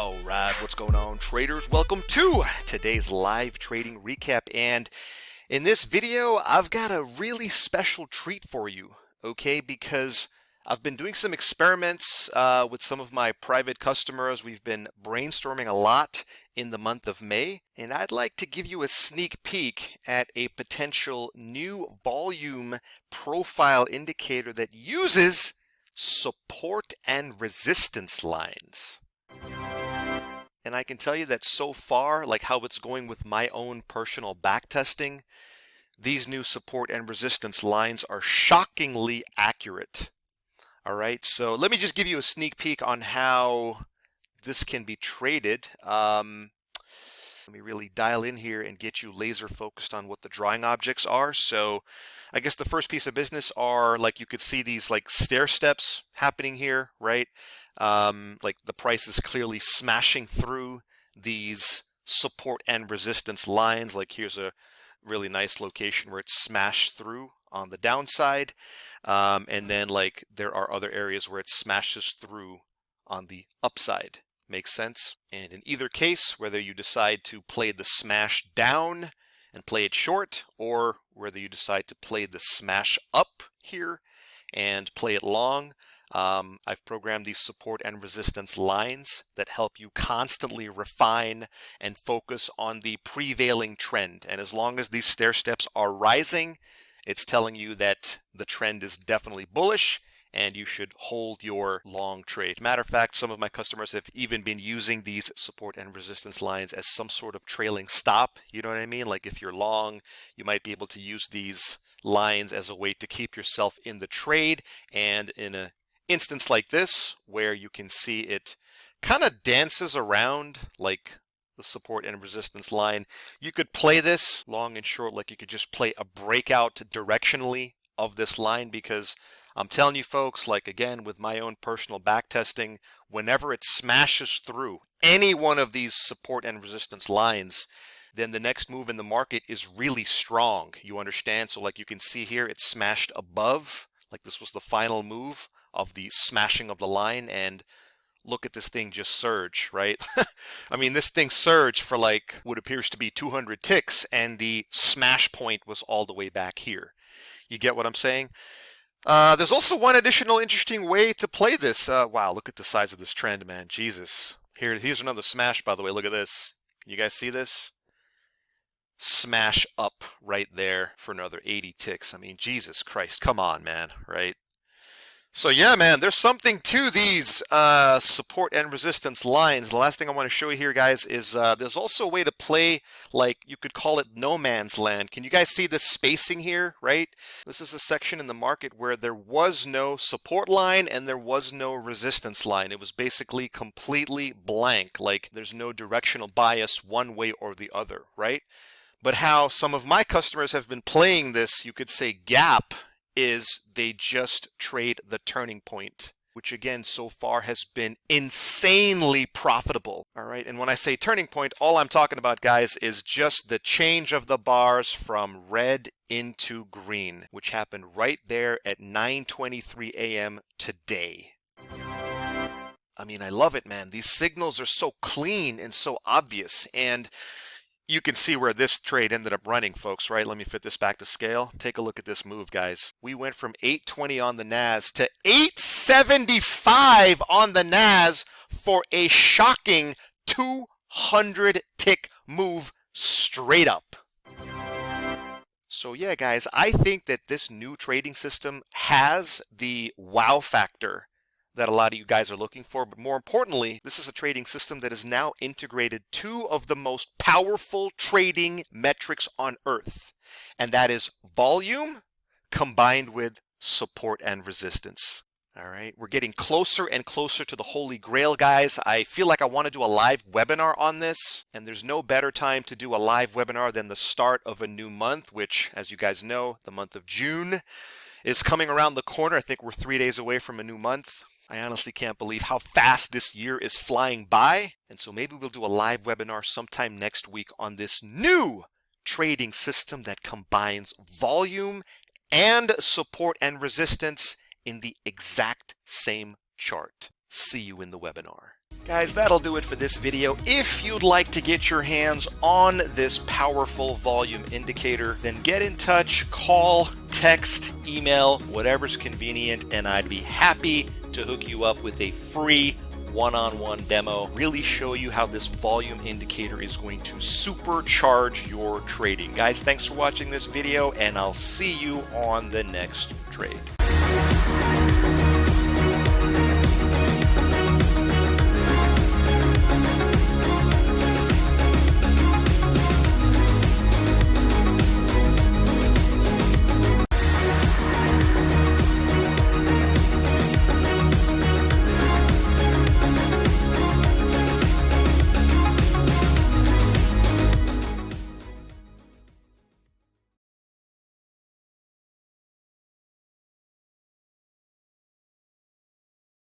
All right, what's going on, traders? Welcome to today's live trading recap. And in this video, I've got a really special treat for you, okay? Because I've been doing some experiments with some of my private customers. We've been brainstorming a lot in the month of May, and I'd like to give you a sneak peek at a potential new volume profile indicator that uses support and resistance lines. And I can tell you that so far, like how it's going with my own personal backtesting, these new support and resistance lines are shockingly accurate. All right, so let me just give you a sneak peek on how this can be traded. Let me really dial in here and get you laser focused on what the drawing objects are. So I guess the first piece of business are, like, you could see these like stair steps happening here, right? Like the price is clearly smashing through these support and resistance lines. Like here's a really nice location where it's smashed through on the downside. And then like there are other areas where it smashes through on the upside. Makes sense? And in either case, whether you decide to play the smash down and play it short, or whether you decide to play the smash up here and play it long, I've programmed these support and resistance lines that help you constantly refine and focus on the prevailing trend. And as long as these stair steps are rising, it's telling you that the trend is definitely bullish and you should hold your long trade. Matter of fact, some of my customers have even been using these support and resistance lines as some sort of trailing stop. You know what I mean? Like if you're long, you might be able to use these lines as a way to keep yourself in the trade. And in an instance like this, where you can see it kind of dances around like the support and resistance line, you could play this long and short, like you could just play a breakout directionally of this line, because I'm telling you folks, like again, with my own personal backtesting, whenever it smashes through any one of these support and resistance lines, then the next move in the market is really strong. You understand? So like you can see here, it smashed above, like this was the final move of the smashing of the line, and look at this thing just surge, right? I mean, this thing surged for like what appears to be 200 ticks, and the smash point was all the way back here. You get what I'm saying? There's also one additional interesting way to play this. Wow, look at the size of this trend, man. Jesus. Here's another smash, by the way. Look at this. Can you guys see this? Smash up right there for another 80 ticks. I mean, Jesus Christ. Come on, man. Right? So yeah, man, there's something to these support and resistance lines. The last thing I want to show you here, guys, is there's also a way to play, like you could call it no man's land. Can you guys see the spacing here, right? This is a section in the market where there was no support line and there was no resistance line. It was basically completely blank, like there's no directional bias one way or the other, right? But how some of my customers have been playing this, you could say gap, is they just trade the turning point, which again so far has been insanely profitable. All right, and when I say turning point, all I'm talking about, guys, is just the change of the bars from red into green, which happened right there at 9:23 a.m. today. I mean, I love it, man. These signals are so clean and so obvious, and you can see where this trade ended up running, folks, right? Let me fit this back to scale. Take a look at this move, guys. We went from 820 on the NAS to 875 on the NAS for a shocking 200 tick move straight up. So yeah, guys, I think that this new trading system has the wow factor that a lot of you guys are looking for, but more importantly, this is a trading system that is now integrated two of the most powerful trading metrics on earth, and that is volume combined with support and resistance. All right, we're getting closer and closer to the holy grail, guys. I feel like I want to do a live webinar on this, and there's no better time to do a live webinar than the start of a new month, which, as you guys know, the month of June is coming around the corner. I think we're 3 days away from a new month. I honestly can't believe how fast this year is flying by. And so maybe we'll do a live webinar sometime next week on this new trading system that combines volume and support and resistance in the exact same chart. See you in the webinar. Guys, that'll do it for this video. If you'd like to get your hands on this powerful volume indicator, then get in touch, call, text, email, whatever's convenient, and I'd be happy to hook you up with a free one-on-one demo, really show you how this volume indicator is going to supercharge your trading. Guys, thanks for watching this video, and I'll see you on the next trade.